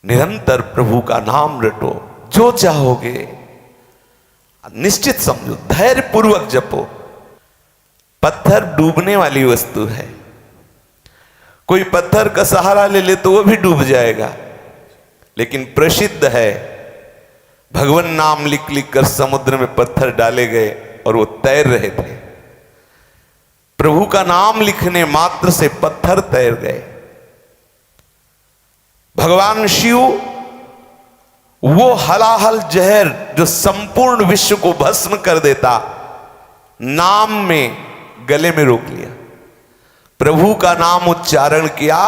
निरंतर प्रभु का नाम रटो, जो चाहोगे निश्चित समझो, धैर्य पूर्वक जपो। पत्थर डूबने वाली वस्तु है, कोई पत्थर का सहारा ले ले तो वो भी डूब जाएगा। लेकिन प्रसिद्ध है, भगवान नाम लिख लिख कर समुद्र में पत्थर डाले गए और वो तैर रहे थे। प्रभु का नाम लिखने मात्र से पत्थर तैर गए। भगवान शिव वो हलाहल जहर जो संपूर्ण विश्व को भस्म कर देता, नाम में गले में रोक लिया। प्रभु का नाम उच्चारण किया,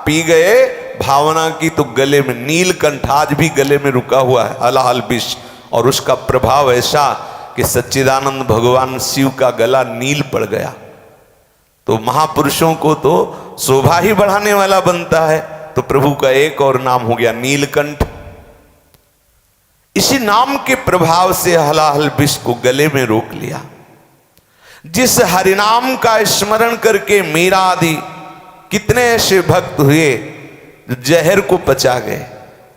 पी गए, भावना की तो गले में नीलकंठ आज भी गले में रुका हुआ है, हलाहल विष। और उसका प्रभाव ऐसा कि सच्चिदानंद भगवान शिव का गला नील पड़ गया। तो महापुरुषों को तो शोभा ही बढ़ाने वाला बनता है, तो प्रभु का एक और नाम हो गया नीलकंठ। इसी नाम के प्रभाव से हलाहल विष को गले में रोक लिया। जिस हरिनाम का स्मरण करके मीरा आदि कितने ऐसे भक्त हुए जो जहर को पचा गए,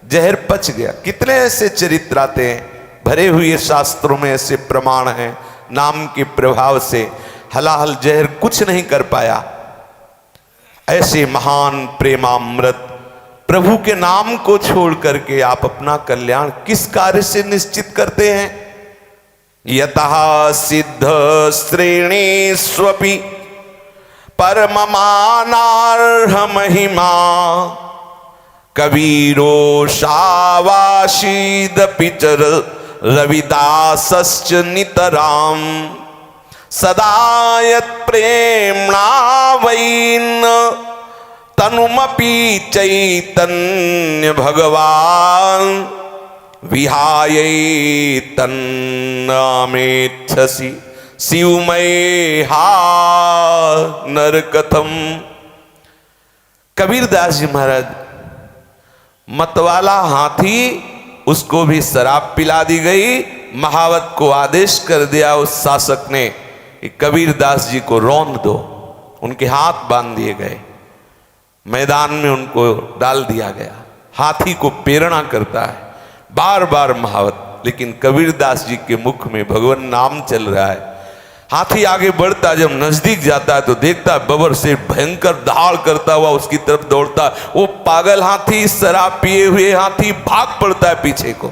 जहर पच गया। कितने ऐसे चरित्र आते हैं, भरे हुए शास्त्रों में ऐसे प्रमाण हैं, नाम के प्रभाव से हलाहल जहर कुछ नहीं कर पाया। ऐसे महान प्रेमामृत प्रभु के नाम को छोड़ करके आप अपना कल्याण किस कार्य से निश्चित करते हैं? यतः सिद्ध श्रेणीष्वपि परममानार्ह महिमा कबीरो शावाशीदपि च रविदासश्च नितराम सदा यत्प्रेम्णा वैन तनुमपि चैतन्य भगवान विहाय तन्नामेच्छसि शिवमय हा नरकथम। कबीरदास जी महाराज, मतवाला हाथी, उसको भी शराब पिला दी गई। महावत को आदेश कर दिया उस शासक ने कि कबीरदास जी को रौंद दो। उनके हाथ बांध दिए गए, मैदान में उनको डाल दिया गया। हाथी को प्रेरणा करता है बार बार महावत, लेकिन कबीरदास जी के मुख में भगवान नाम चल रहा है। हाथी आगे बढ़ता, जब नजदीक जाता है तो देखता है बबर से भयंकर दहाड़ करता हुआ उसकी तरफ दौड़ता। वो पागल हाथी, शराब पिए हुए हाथी भाग पड़ता है पीछे को।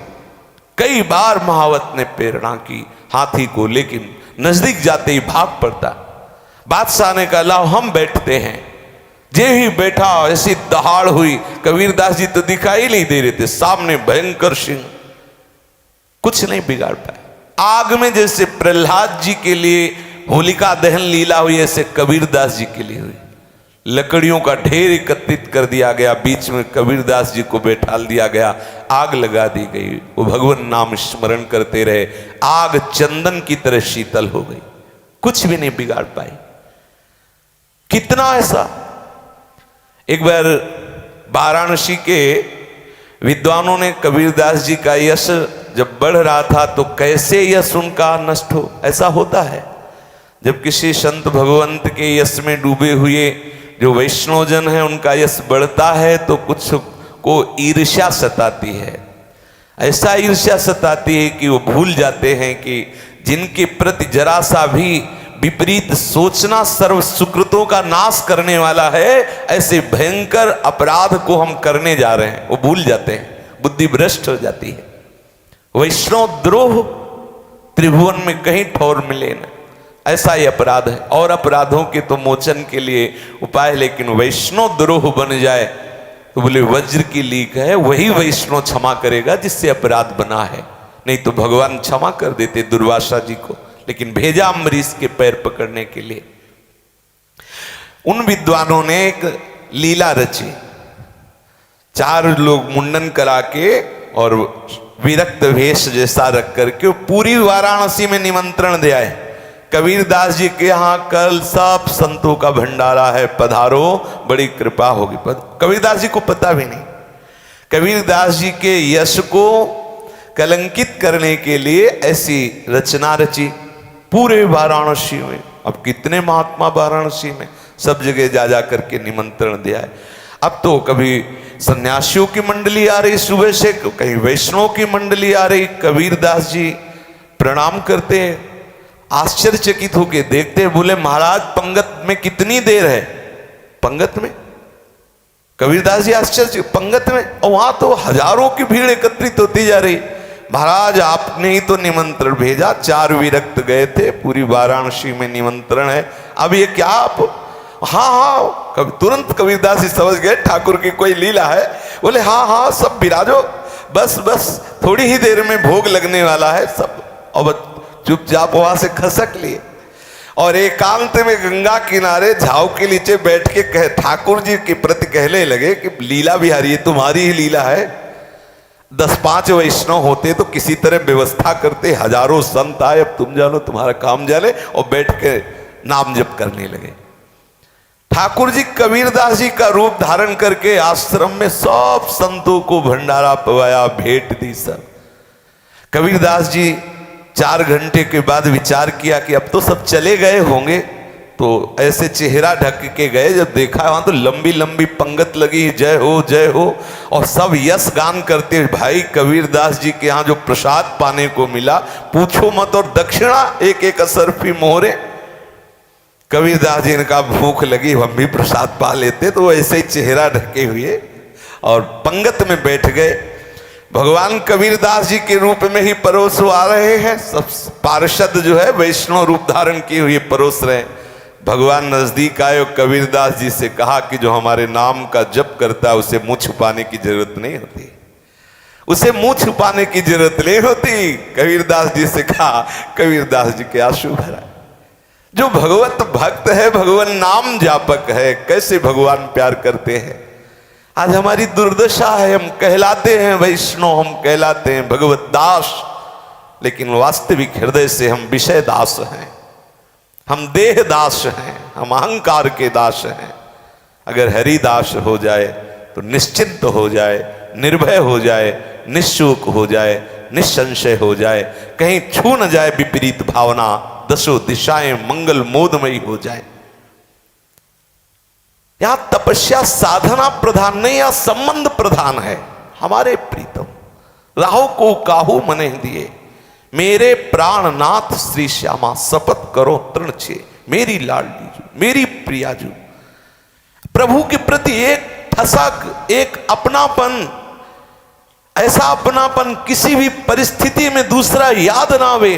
कई बार महावत ने प्रेरणा की हाथी को, लेकिन नजदीक जाते ही भाग पड़ता। बादशाह ने कहा लाओ हम बैठते हैं। जे ही बैठा ऐसी दहाड़ हुई, कबीरदास जी तो दिखाई नहीं दे रहे थे, सामने भयंकर सिंह, कुछ नहीं बिगाड़ पाए। आग में जैसे प्रहलाद जी के लिए होलिका दहन लीला हुई, ऐसे कबीरदास जी के लिए हुई। लकड़ियों का ढेर एकत्रित कर दिया गया, बीच में कबीरदास जी को बैठाल दिया गया, आग लगा दी गई। वो भगवान नाम स्मरण करते रहे, आग चंदन की तरह शीतल हो गई, कुछ भी नहीं बिगाड़ पाई। कितना ऐसा। एक बार वाराणसी के विद्वानों ने कबीरदास जी का यश जब बढ़ रहा था तो कैसे यश उनका नष्ट हो, ऐसा होता है। जब किसी संत भगवंत के यश में डूबे हुए जो वैष्णवजन है उनका यश बढ़ता है तो कुछ को ईर्ष्या सताती है। ऐसा ईर्ष्या सताती है कि वो भूल जाते हैं कि जिनके प्रति जरा सा भी विपरीत सोचना सर्व सुकृतों का नाश करने वाला है, ऐसे भयंकर अपराध को हम करने जा रहे हैं, वो भूल जाते हैं, बुद्धि भ्रष्ट हो जाती है। वैष्णव द्रोह त्रिभुवन में कहीं ठौर मिले न, ऐसा ही अपराध है। और अपराधों के तो मोचन के लिए उपाय, लेकिन वैष्णव द्रोह बन जाए तो बोले वज्र की लीक है, वही वैष्णव क्षमा करेगा जिससे अपराध बना है। नहीं तो भगवान क्षमा कर देते दुर्वासा जी को, लेकिन भेजा अम्बरीश के पैर पकड़ने के लिए। उन विद्वानों ने एक लीला रची, 4 लोग मुंडन करा के और विरक्त वेश जैसा रख करके पूरी वाराणसी में निमंत्रण दे आए, कबीरदास जी के यहाँ कल सब संतों का भंडारा है, पधारो, बड़ी कृपा होगी। कबीरदास जी को पता भी नहीं। कबीरदास जी के यश को कलंकित करने के लिए ऐसी रचना रची पूरे वाराणसी में। अब कितने महात्मा वाराणसी में, सब जगह जा जा करके निमंत्रण दिया है। अब तो कभी सन्यासियों की मंडली आ रही सुबह से, कहीं वैष्णव की मंडली आ रही। कबीरदास जी प्रणाम करते हैं, आश्चर्यचकित होके देखते हैं, बोले महाराज पंगत में कितनी देर है? पंगत में? कबीरदास जी आश्चर्य, पंगत में? और वहां तो हजारों की भीड़ एकत्रित होती जा रही। महाराज आपने ही तो निमंत्रण भेजा, 4 विरक्त गए थे, पूरी वाराणसी में निमंत्रण है, अब ये क्या आप? हाँ हाँ, तुरंत कबीरदास जी समझ गए ठाकुर की कोई लीला है। बोले हाँ हाँ सब विराजो, बस बस थोड़ी ही देर में भोग लगने वाला है सब। और चुपचाप वहां से खसक लिए और एकांत में गंगा किनारे झाव के नीचे बैठ के कहे, ठाकुर जी के प्रति कहने लगे कि लीला बिहारी ये तुम्हारी ही लीला है। 10-5 वैष्णव होते तो किसी तरह व्यवस्था करते, हजारों संत आए, अब तुम जानो तुम्हारा काम जाने, और बैठ के नाम जप करने लगे। ठाकुर जी कबीरदास जी का रूप धारण करके आश्रम में सब संतों को भंडारा पवाया, भेंट दी सब। कबीरदास जी 4 घंटे के बाद विचार किया कि अब तो सब चले गए होंगे, तो ऐसे चेहरा ढक के गए। जब देखा वहां तो लंबी लंबी पंगत लगी, जय हो जय हो, और सब यश गान करते। भाई कबीरदास जी के यहाँ जो प्रसाद पाने को मिला पूछो मत, और दक्षिणा 1-1 असरफी मोहरे। कबीरदास जी ने कहा भूख लगी, हम भी प्रसाद पा लेते, तो ऐसे ही चेहरा ढके हुए और पंगत में बैठ गए। भगवान कबीरदास जी के रूप में ही परोस आ रहे हैं, सब पार्षद जो है वैष्णव रूप धारण किए हुए परोस रहे। भगवान नजदीक आए और कबीरदास जी से कहा कि जो हमारे नाम का जप करता है उसे मुंह छुपाने की जरूरत नहीं होती, उसे मुंह छुपाने की जरूरत नहीं होती। कबीरदास जी से कहा, कबीरदास जी के आंसू भरा। जो भगवत भक्त है, भगवान नाम जापक है, कैसे भगवान प्यार करते हैं। आज हमारी दुर्दशा है, हम कहलाते हैं वैष्णव, हम कहलाते हैं भगवत दास, लेकिन वास्तविक हृदय से हम विषय दास हैं, हम देह दास हैं, हम अहंकार के दास हैं। अगर हरिदास हो जाए तो निश्चिंत हो जाए, निर्भय हो जाए, निःशुक हो जाए, निसंशय हो जाए, कहीं छू न जाए विपरीत भावना, 10 दिशाएं मंगल मोदमयी हो जाए। यहां तपस्या साधना प्रधान नहीं, यहां संबंध प्रधान है। हमारे प्रीतम राहु को काहू मने दिए, मेरे प्राणनाथ श्री श्यामा, शपथ करो तृण छे, मेरी लाडली जू, मेरी प्रिया जू। प्रभु के प्रति एक ठसक, एक अपनापन, ऐसा अपनापन किसी भी परिस्थिति में दूसरा याद ना आवे,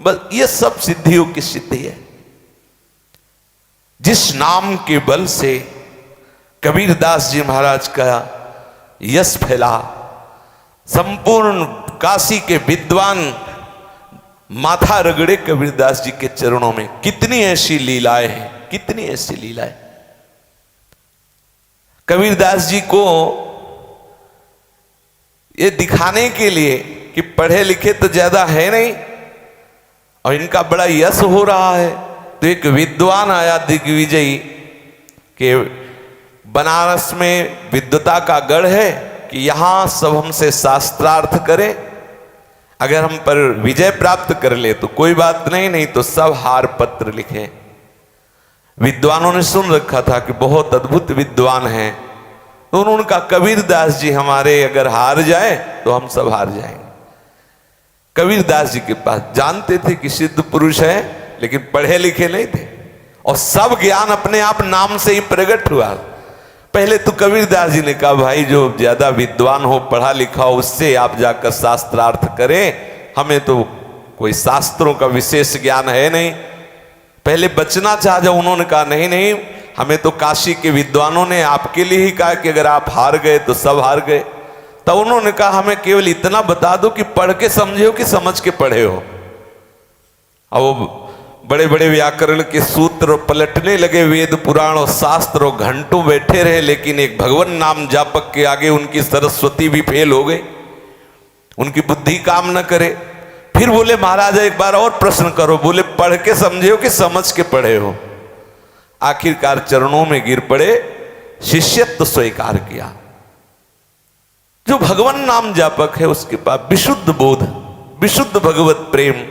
बस ये सब सिद्धियों की सिद्धि है। जिस नाम के बल से कबीरदास जी महाराज का यश फैला, संपूर्ण काशी के विद्वान माथा रगड़े कबीरदास जी के चरणों में। कितनी ऐसी लीलाएं हैं, कितनी ऐसी लीलाएं। कबीरदास जी को ये दिखाने के लिए कि पढ़े लिखे तो ज्यादा है नहीं और इनका बड़ा यश हो रहा है, तो एक विद्वान आया दिग्विजयी के बनारस में विद्वता का गढ़ है कि यहां सब हमसे शास्त्रार्थ करें, अगर हम पर विजय प्राप्त कर ले तो कोई बात नहीं, नहीं तो सब हार पत्र लिखें। विद्वानों ने सुन रखा था कि बहुत अद्भुत विद्वान हैं, तो उन्होंने कहा कबीरदास जी हमारे अगर हार जाए तो हम सब हार जाएंगे। कबीरदास जी के पास जानते थे कि सिद्ध पुरुष है, लेकिन पढ़े लिखे नहीं थे, और सब ज्ञान अपने आप नाम से ही प्रकट हुआ। पहले तो कबीरदास जी ने कहा भाई जो ज्यादा विद्वान हो, पढ़ा लिखा हो, उससे आप जाकर शास्त्रार्थ करें, हमें तो कोई शास्त्रों का विशेष ज्ञान है नहीं। पहले बचना चाहा, जब उन्होंने कहा नहीं नहीं, हमें तो काशी के विद्वानों ने आपके लिए ही कहा कि अगर आप हार गए तो सब हार गए, तब उन्होंने कहा हमें केवल इतना बता दो कि पढ़ के समझे हो कि समझ के पढ़े हो। अब वो बड़े बड़े व्याकरण के सूत्र पलटने लगे, वेद पुराण और शास्त्र, और घंटों बैठे रहे, लेकिन एक भगवान नाम जापक के आगे उनकी सरस्वती भी फेल हो गई, उनकी बुद्धि काम न करे। फिर बोले महाराज एक बार और प्रश्न करो, बोले पढ़ के समझे हो कि समझ के पढ़े हो। आखिरकार चरणों में गिर पड़े, शिष्यत्व स्वीकार किया। जो भगवान नाम जापक है उसके पास विशुद्ध बोध, विशुद्ध भगवत प्रेम,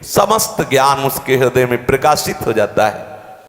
समस्त ज्ञान उसके हृदय में प्रकाशित हो जाता है।